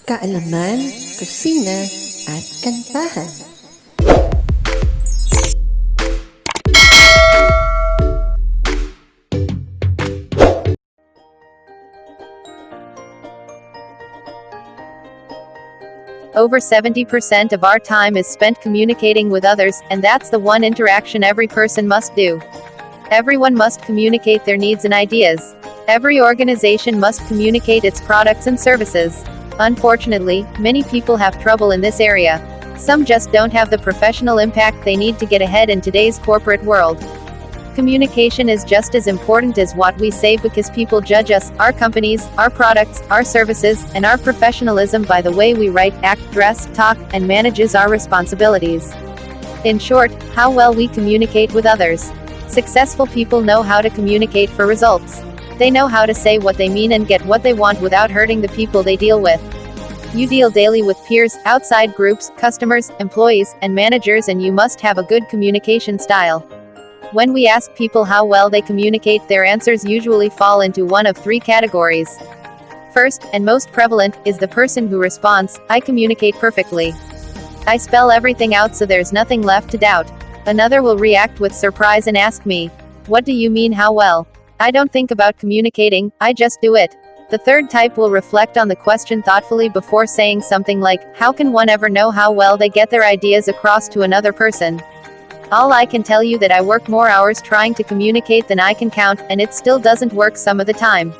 Kaalaman, kusina, at kantahan. Over 70% of our time is spent communicating with others, and that's the one interaction every person must do. Everyone must communicate their needs and ideas. Every organization must communicate its products and services. Unfortunately, many people have trouble in this area. Some just don't have the professional impact they need to get ahead in today's corporate world. Communication is just as important as what we say because people judge us, our companies, our products, our services, and our professionalism by the way we write, act, dress, talk, and manages our responsibilities. In short, how well we communicate with others. Successful people know how to communicate for results. They know how to say what they mean and get what they want without hurting the people they deal with. You deal daily with peers, outside groups, customers, employees, and managers, and you must have a good communication style. When we ask people how well they communicate, their answers usually fall into one of three categories. First, and most prevalent, is the person who responds, "I communicate perfectly. I spell everything out so there's nothing left to doubt." Another will react with surprise and ask me, "What do you mean how well? I don't think about communicating, I just do it." The third type will reflect on the question thoughtfully before saying something like, "How can one ever know how well they get their ideas across to another person? All I can tell you that I work more hours trying to communicate than I can count, and it still doesn't work some of the time."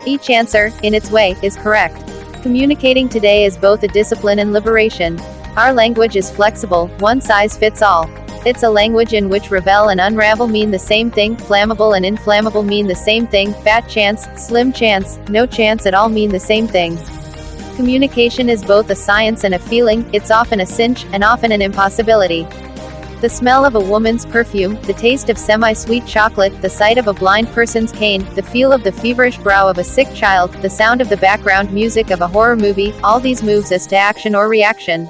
Each answer, in its way, is correct. Communicating today is both a discipline and liberation. Our language is flexible, one size fits all. It's a language in which revel and unravel mean the same thing, flammable and inflammable mean the same thing, fat chance, slim chance, no chance at all mean the same thing. Communication is both a science and a feeling, it's often a cinch, and often an impossibility. The smell of a woman's perfume, the taste of semi-sweet chocolate, the sight of a blind person's cane, the feel of the feverish brow of a sick child, the sound of the background music of a horror movie, all these moves us to action or reaction.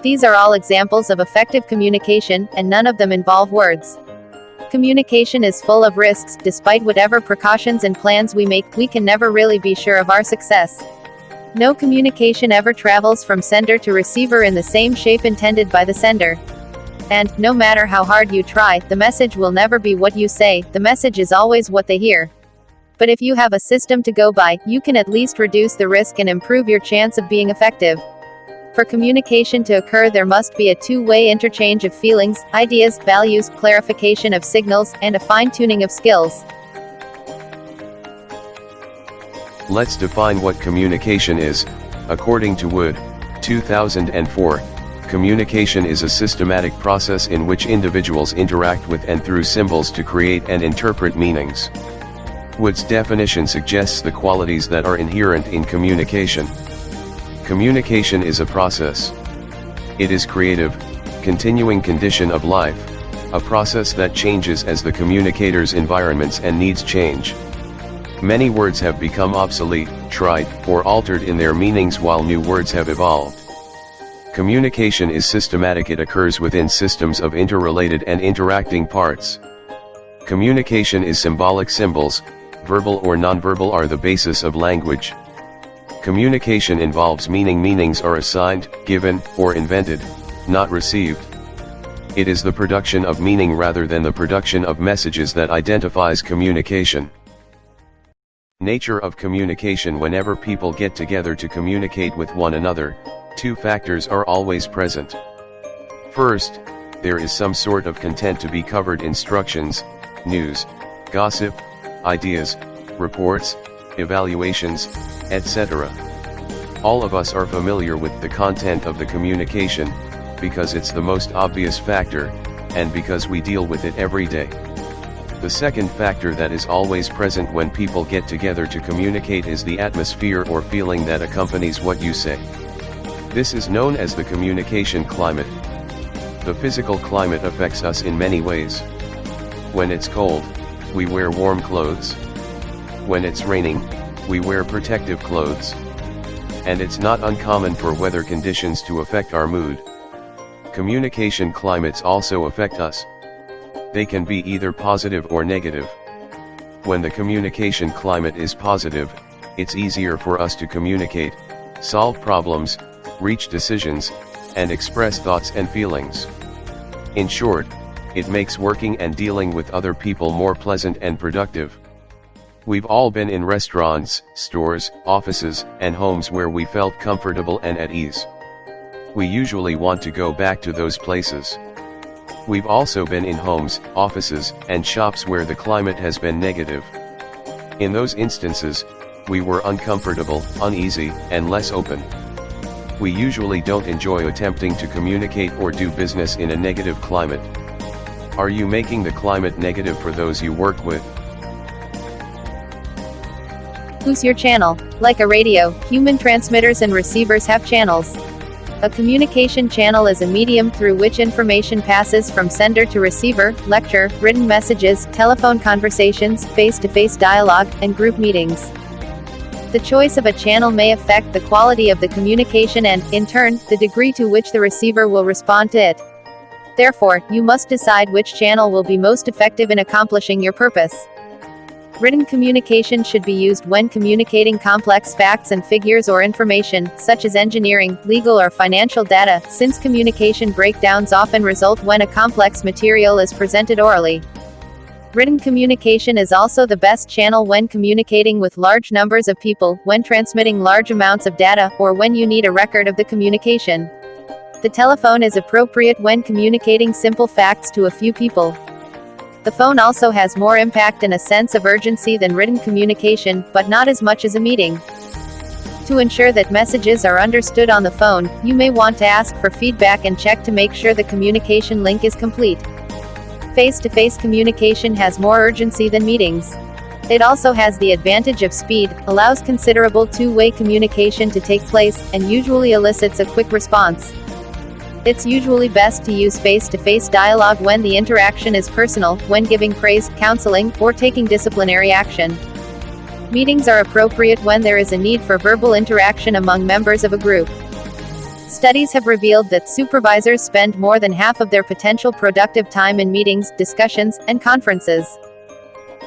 These are all examples of effective communication, and none of them involve words. Communication is full of risks. Despite whatever precautions and plans we make, we can never really be sure of our success. No communication ever travels from sender to receiver in the same shape intended by the sender. And, no matter how hard you try, the message will never be what you say, the message is always what they hear. But if you have a system to go by, you can at least reduce the risk and improve your chance of being effective. For communication to occur, there must be a two-way interchange of feelings, ideas, values, clarification of signals, and a fine-tuning of skills. Let's define what communication is. According to Wood, 2004, communication is a systematic process in which individuals interact with and through symbols to create and interpret meanings. Wood's definition suggests the qualities that are inherent in communication. Communication is a process. It is creative, continuing condition of life, a process that changes as the communicator's environments and needs change. Many words have become obsolete, trite, or altered in their meanings while new words have evolved. Communication is systematic. It occurs within systems of interrelated and interacting parts. Communication is symbolic. Symbols, verbal or nonverbal, are the basis of language. Communication involves meaning. Meanings are assigned, given, or invented, not received. It is the production of meaning rather than the production of messages that identifies communication. Nature of communication. Whenever people get together to communicate with one another, two factors are always present. First, there is some sort of content to be covered: instructions, news, gossip, ideas, reports, evaluations, etc. All of us are familiar with the content of the communication, because it's the most obvious factor, and because we deal with it every day. The second factor that is always present when people get together to communicate is the atmosphere or feeling that accompanies what you say. This is known as the communication climate. The physical climate affects us in many ways. When it's cold, we wear warm clothes. When it's raining, we wear protective clothes. And it's not uncommon for weather conditions to affect our mood. Communication climates also affect us. They can be either positive or negative. When the communication climate is positive, it's easier for us to communicate, solve problems, reach decisions, and express thoughts and feelings. In short, it makes working and dealing with other people more pleasant and productive. We've all been in restaurants, stores, offices, and homes where we felt comfortable and at ease. We usually want to go back to those places. We've also been in homes, offices, and shops where the climate has been negative. In those instances, we were uncomfortable, uneasy, and less open. We usually don't enjoy attempting to communicate or do business in a negative climate. Are you making the climate negative for those you work with? Who's your channel? Like a radio, human transmitters and receivers have channels. A communication channel is a medium through which information passes from sender to receiver, lecture, written messages, telephone conversations, face-to-face dialogue, and group meetings. The choice of a channel may affect the quality of the communication and, in turn, the degree to which the receiver will respond to it. Therefore, you must decide which channel will be most effective in accomplishing your purpose. Written communication should be used when communicating complex facts and figures or information, such as engineering, legal or financial data, since communication breakdowns often result when a complex material is presented orally. Written communication is also the best channel when communicating with large numbers of people, when transmitting large amounts of data, or when you need a record of the communication. The telephone is appropriate when communicating simple facts to a few people. The phone also has more impact and a sense of urgency than written communication, but not as much as a meeting. To ensure that messages are understood on the phone, you may want to ask for feedback and check to make sure the communication link is complete. Face-to-face communication has more urgency than meetings. It also has the advantage of speed, allows considerable two-way communication to take place, and usually elicits a quick response. It's usually best to use face-to-face dialogue when the interaction is personal, when giving praise, counseling, or taking disciplinary action. Meetings are appropriate when there is a need for verbal interaction among members of a group. Studies have revealed that supervisors spend more than half of their potential productive time in meetings, discussions, and conferences.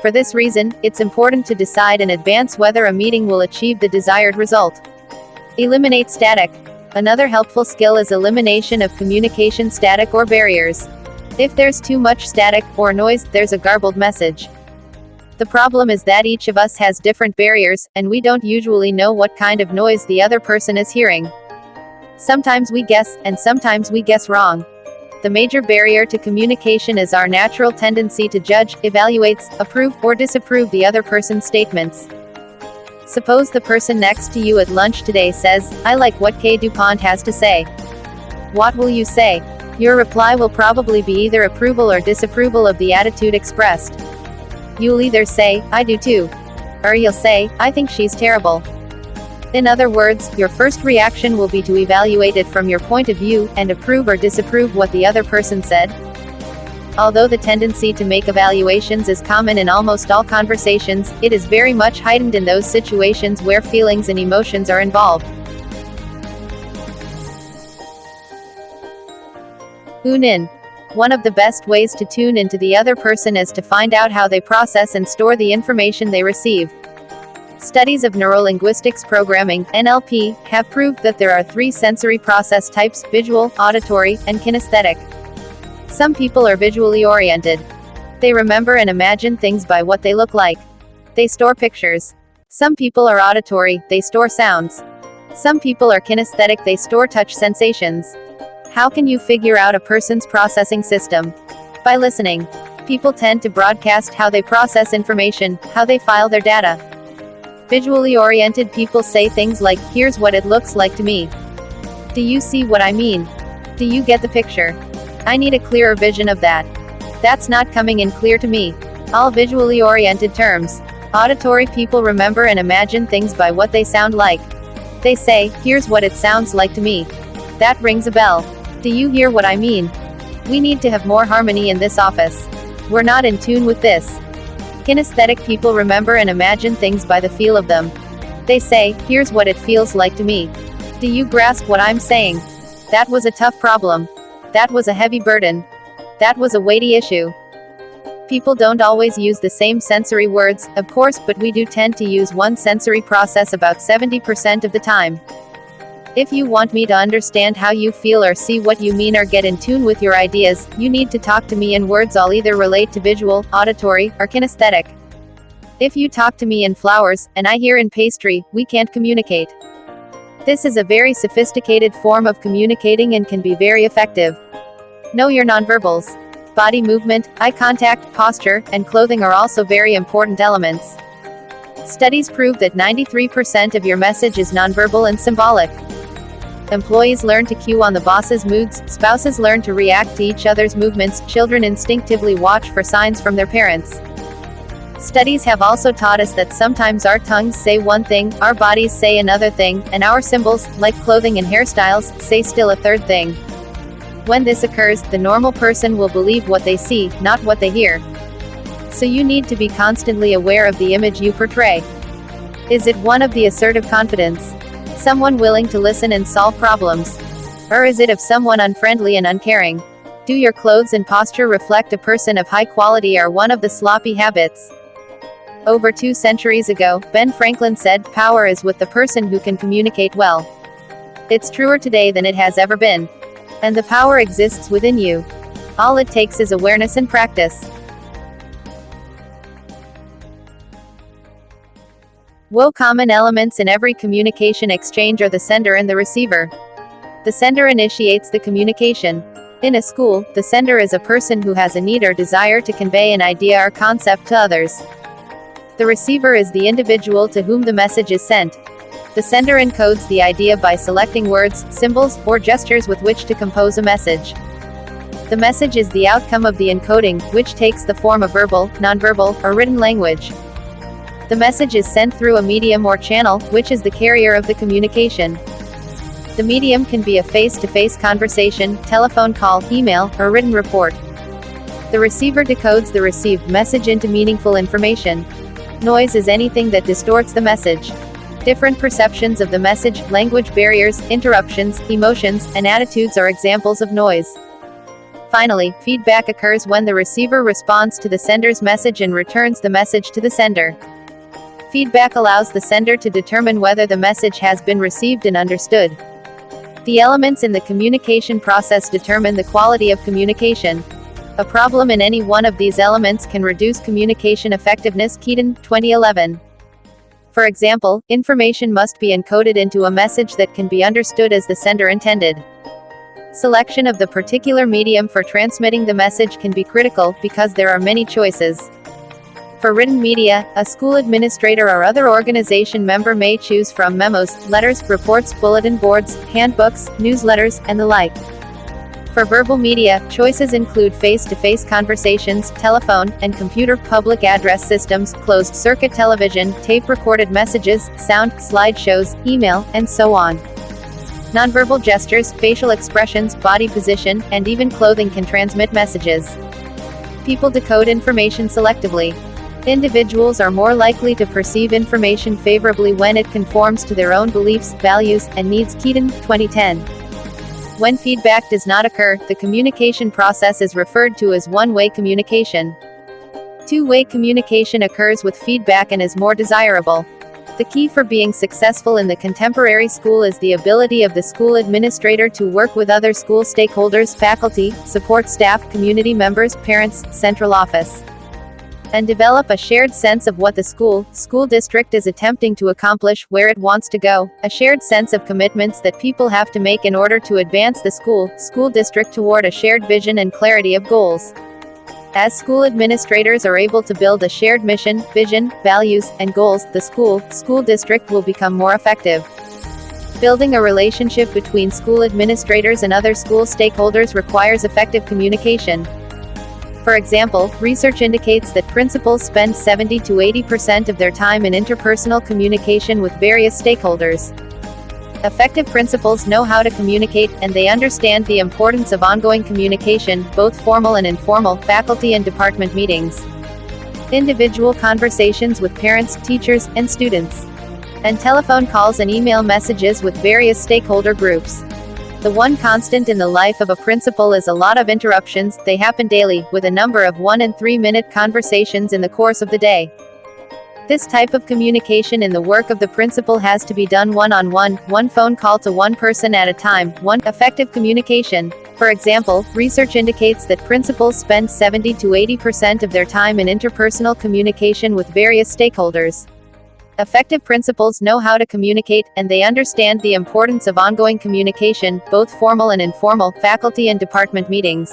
For this reason, it's important to decide in advance whether a meeting will achieve the desired result. Eliminate static. Another helpful skill is elimination of communication static or barriers. If there's too much static or noise, there's a garbled message. The problem is that each of us has different barriers, and we don't usually know what kind of noise the other person is hearing. Sometimes we guess, and sometimes we guess wrong. The major barrier to communication is our natural tendency to judge, evaluate, approve, or disapprove the other person's statements. Suppose the person next to you at lunch today says, "I like what K. DuPont has to say." What will you say? Your reply will probably be either approval or disapproval of the attitude expressed. You'll either say, "I do too," or you'll say, "I think she's terrible." In other words, your first reaction will be to evaluate it from your point of view, and approve or disapprove what the other person said. Although the tendency to make evaluations is common in almost all conversations, it is very much heightened in those situations where feelings and emotions are involved. Tune in. One of the best ways to tune into the other person is to find out how they process and store the information they receive. Studies of neurolinguistics programming, NLP, have proved that there are 3 sensory process types: visual, auditory, and kinesthetic. Some people are visually oriented. They remember and imagine things by what they look like. They store pictures. Some people are auditory, they store sounds. Some people are kinesthetic, they store touch sensations. How can you figure out a person's processing system? By listening. People tend to broadcast how they process information, how they file their data. Visually oriented people say things like, "Here's what it looks like to me. Do you see what I mean? Do you get the picture? I need a clearer vision of that. That's not coming in clear to me." All visually oriented terms. Auditory people remember and imagine things by what they sound like. They say, "Here's what it sounds like to me. That rings a bell. Do you hear what I mean? We need to have more harmony in this office. We're not in tune with this." Kinesthetic people remember and imagine things by the feel of them. They say, "Here's what it feels like to me. Do you grasp what I'm saying? That was a tough problem. That was a heavy burden. That was a weighty issue." People don't always use the same sensory words, of course, but we do tend to use one sensory process about 70% of the time. If you want me to understand how you feel or see what you mean or get in tune with your ideas, you need to talk to me in words. I'll either relate to visual, auditory, or kinesthetic. If you talk to me in flowers, and I hear in pastry, we can't communicate. This is a very sophisticated form of communicating and can be very effective. Know your nonverbals. Body movement, eye contact, posture, and clothing are also very important elements. Studies prove that 93% of your message is nonverbal and symbolic. Employees learn to cue on the boss's moods, spouses learn to react to each other's movements, children instinctively watch for signs from their parents. Studies have also taught us that sometimes our tongues say one thing, our bodies say another thing, and our symbols, like clothing and hairstyles, say still a third thing. When this occurs, the normal person will believe what they see, not what they hear. So you need to be constantly aware of the image you portray. Is it one of the assertive confidence? Someone willing to listen and solve problems? Or is it of someone unfriendly and uncaring? Do your clothes and posture reflect a person of high quality or one of the sloppy habits? Over 2 centuries ago, Ben Franklin said, "Power is with the person who can communicate well." It's truer today than it has ever been. And the power exists within you. All it takes is awareness and practice. Common elements in every communication exchange are the sender and the receiver. The sender initiates the communication. In a school, the sender is a person who has a need or desire to convey an idea or concept to others. The receiver is the individual to whom the message is sent. The sender encodes the idea by selecting words, symbols, or gestures with which to compose a message. The message is the outcome of the encoding, which takes the form of verbal, nonverbal, or written language. The message is sent through a medium or channel, which is the carrier of the communication. The medium can be a face-to-face conversation, telephone call, email, or written report. The receiver decodes the received message into meaningful information. Noise is anything that distorts the message. Different perceptions of the message, language barriers, interruptions, emotions, and attitudes are examples of noise. Finally, feedback occurs when the receiver responds to the sender's message and returns the message to the sender. Feedback allows the sender to determine whether the message has been received and understood. The elements in the communication process determine the quality of communication. A problem in any one of these elements can reduce communication effectiveness. Keaton, 2011. For example, information must be encoded into a message that can be understood as the sender intended. Selection of the particular medium for transmitting the message can be critical, because there are many choices. For written media, a school administrator or other organization member may choose from memos, letters, reports, bulletin boards, handbooks, newsletters, and the like. For verbal media, choices include face-to-face conversations, telephone and computer, public address systems, closed-circuit television, tape-recorded messages, sound, slideshows, email, and so on. Nonverbal gestures, facial expressions, body position, and even clothing can transmit messages. People decode information selectively. Individuals are more likely to perceive information favorably when it conforms to their own beliefs, values, and needs. Keaton, 2010. When feedback does not occur, the communication process is referred to as one-way communication. Two-way communication occurs with feedback and is more desirable. The key for being successful in the contemporary school is the ability of the school administrator to work with other school stakeholders, faculty, support staff, community members, parents, central office, and develop a shared sense of what the school district is attempting to accomplish, where it wants to go, a shared sense of commitments that people have to make in order to advance the school district toward a shared vision and clarity of goals. As school administrators are able to build a shared mission, vision, values, and goals, the school district will become more effective. Building a relationship between school administrators and other school stakeholders requires effective communication. For example, research indicates that principals spend 70 to 80% of their time in interpersonal communication with various stakeholders. Effective principals know how to communicate, and they understand the importance of ongoing communication, both formal and informal, faculty and department meetings, individual conversations with parents, teachers, and students, and telephone calls and email messages with various stakeholder groups. The one constant in the life of a principal is a lot of interruptions. They happen daily, with a number of 1 and 3 minute conversations in the course of the day. This type of communication in the work of the principal has to be done one-on-one, one phone call to one person at a time, one effective communication. For example, research indicates that principals spend 70 to 80% of their time in interpersonal communication with various stakeholders. Effective principals know how to communicate, and they understand the importance of ongoing communication, both formal and informal, faculty and department meetings,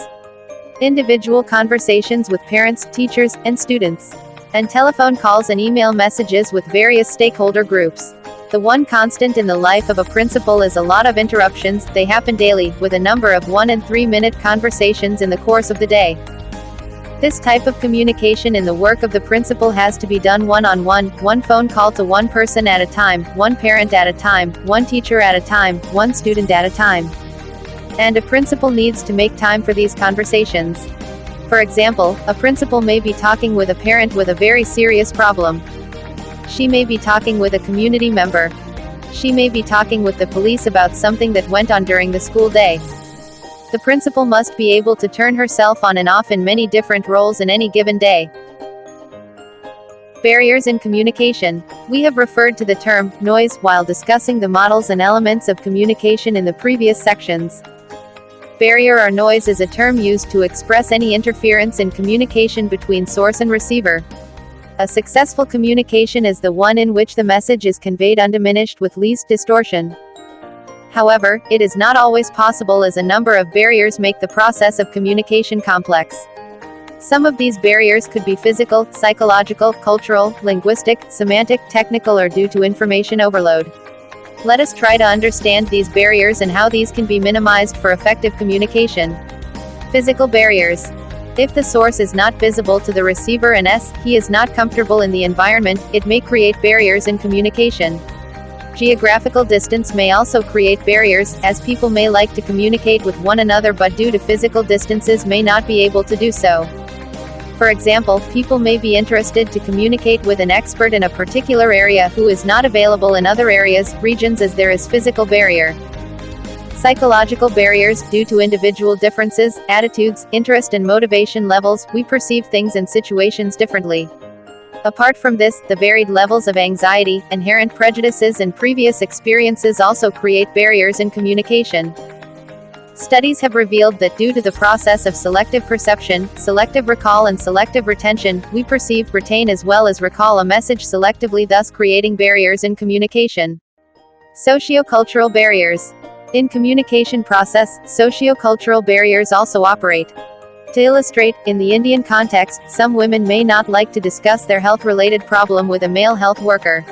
individual conversations with parents, teachers, and students, and telephone calls and email messages with various stakeholder groups. The one constant in the life of a principal is a lot of interruptions. They happen daily, with a number of 1 and 3 minute conversations in the course of the day. This type of communication in the work of the principal has to be done one-on-one, one phone call to one person at a time, one parent at a time, one teacher at a time, one student at a time. And a principal needs to make time for these conversations. For example, a principal may be talking with a parent with a very serious problem. She may be talking with a community member. She may be talking with the police about something that went on during the school day. The principal must be able to turn herself on and off in many different roles in any given day. Barriers in communication. We have referred to the term noise while discussing the models and elements of communication in the previous sections. Barrier or noise is a term used to express any interference in communication between source and receiver. A successful communication is the one in which the message is conveyed undiminished with least distortion. However, it is not always possible, as a number of barriers make the process of communication complex. Some of these barriers could be physical, psychological, cultural, linguistic, semantic, technical, or due to information overload. Let us try to understand these barriers and how these can be minimized for effective communication. Physical barriers. If the source is not visible to the receiver and he is not comfortable in the environment, it may create barriers in communication. Geographical distance may also create barriers, as people may like to communicate with one another but due to physical distances may not be able to do so. For example, people may be interested to communicate with an expert in a particular area who is not available in other areas, regions, as there is physical barrier. Psychological barriers. Due to individual differences, attitudes, interest and motivation levels, we perceive things and situations differently. Apart from this, the varied levels of anxiety, inherent prejudices and previous experiences also create barriers in communication. Studies have revealed that due to the process of selective perception, selective recall and selective retention, we perceive, retain as well as recall a message selectively, thus creating barriers in communication. Socio-cultural barriers. In communication process, socio-cultural barriers also operate. To illustrate, in the Indian context, some women may not like to discuss their health-related problem with a male health worker.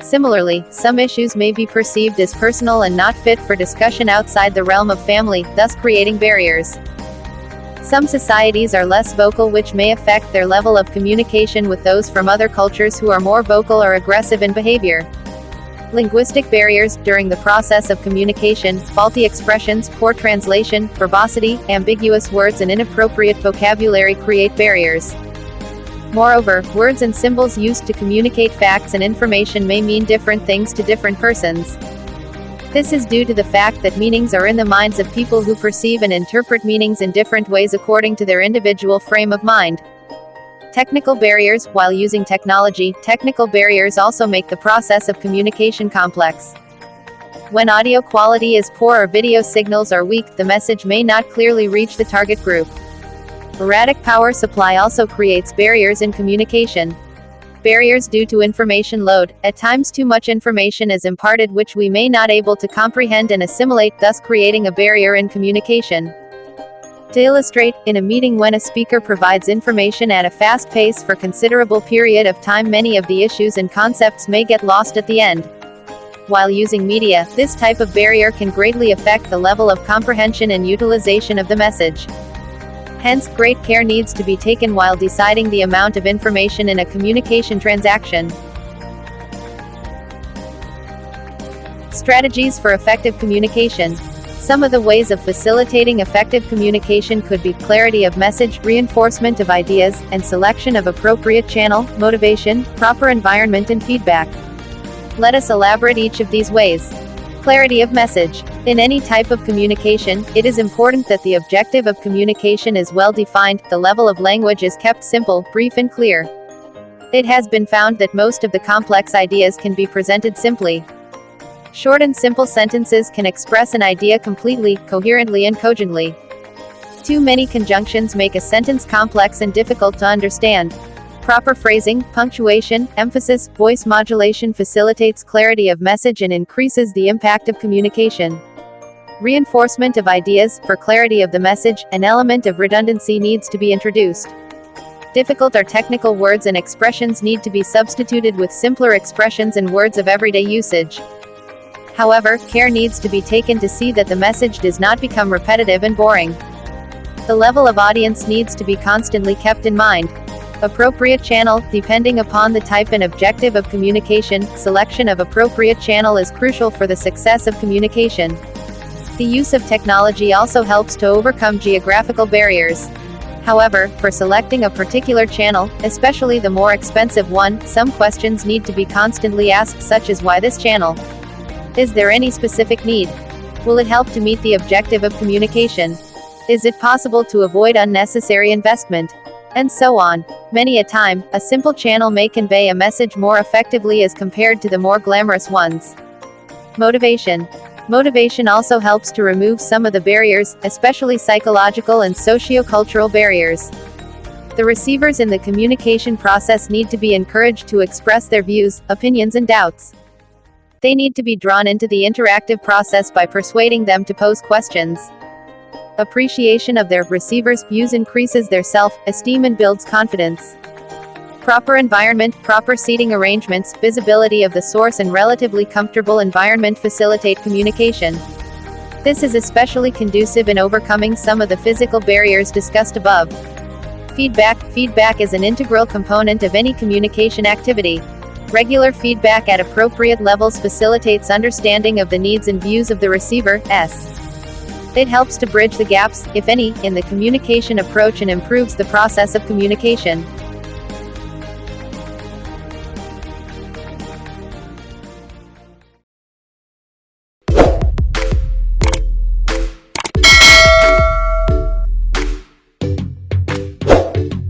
Similarly, some issues may be perceived as personal and not fit for discussion outside the realm of family, thus creating barriers. Some societies are less vocal, which may affect their level of communication with those from other cultures who are more vocal or aggressive in behavior. Linguistic barriers. During the process of communication, faulty expressions, poor translation, verbosity, ambiguous words and inappropriate vocabulary create barriers. Moreover, words and symbols used to communicate facts and information may mean different things to different persons. This is due to the fact that meanings are in the minds of people who perceive and interpret meanings in different ways according to their individual frame of mind. Technical barriers. While using technology, technical barriers also make the process of communication complex. When audio quality is poor or video signals are weak, the message may not clearly reach the target group. Erratic power supply also creates barriers in communication. Barriers due to information load. At times too much information is imparted which we may not able to comprehend and assimilate, thus creating a barrier in communication. To illustrate, in a meeting when a speaker provides information at a fast pace for considerable period of time, many of the issues and concepts may get lost at the end. While using media, this type of barrier can greatly affect the level of comprehension and utilization of the message. Hence, great care needs to be taken while deciding the amount of information in a communication transaction. Strategies for effective communication. Some of the ways of facilitating effective communication could be clarity of message, reinforcement of ideas, and selection of appropriate channel, motivation, proper environment and feedback. Let us elaborate each of these ways. Clarity of message. In any type of communication, it is important that the objective of communication is well defined, the level of language is kept simple, brief and clear. It has been found that most of the complex ideas can be presented simply. Short and simple sentences can express an idea completely, coherently and cogently. Too many conjunctions make a sentence complex and difficult to understand. Proper phrasing, punctuation, emphasis, voice modulation facilitates clarity of message and increases the impact of communication. Reinforcement of ideas, for clarity of the message, an element of redundancy needs to be introduced. Difficult or technical words and expressions need to be substituted with simpler expressions and words of everyday usage. However, care needs to be taken to see that the message does not become repetitive and boring. The level of audience needs to be constantly kept in mind. Appropriate channel, depending upon the type and objective of communication, selection of appropriate channel is crucial for the success of communication. The use of technology also helps to overcome geographical barriers. However, for selecting a particular channel, especially the more expensive one, some questions need to be constantly asked, such as why this channel? Is there any specific need? Will it help to meet the objective of communication? Is it possible to avoid unnecessary investment? And so on. Many a time, a simple channel may convey a message more effectively as compared to the more glamorous ones. Motivation. Motivation also helps to remove some of the barriers, especially psychological and socio-cultural barriers. The receivers in the communication process need to be encouraged to express their views, opinions and doubts. They need to be drawn into the interactive process by persuading them to pose questions. Appreciation of their receiver's views increases their self-esteem and builds confidence. Proper environment, proper seating arrangements, visibility of the source and relatively comfortable environment facilitate communication. This is especially conducive in overcoming some of the physical barriers discussed above. Feedback. Feedback is an integral component of any communication activity. Regular feedback at appropriate levels facilitates understanding of the needs and views of the receiver. It helps to bridge the gaps, if any, in the communication approach and improves the process of communication.